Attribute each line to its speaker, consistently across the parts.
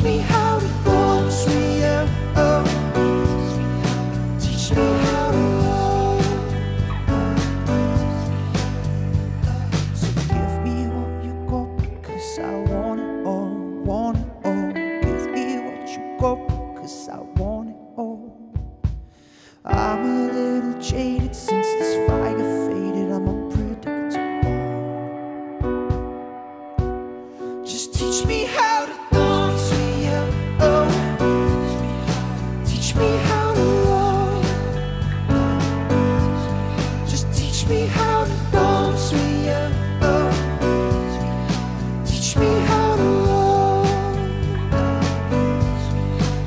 Speaker 1: me how to dance with you. Oh, teach me how to love. So give me what you got, 'cause I want it all, want it all. Give me what you got, 'cause I want it all. I'm a little jaded since this fire faded. I'm unpredictable. Just teach me how to dance with you. Oh, teach me how to love. Just teach me how to dance with you. Oh, teach me how to love.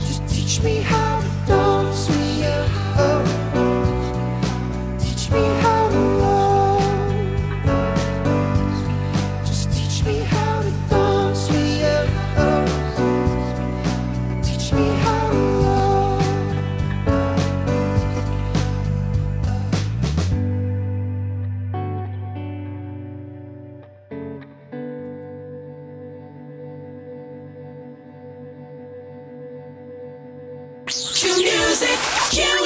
Speaker 1: Just teach me how to dance with you. Oh, teach me how to love. Just teach me how to dance with you. Oh, teach me how to love. Cue music, cue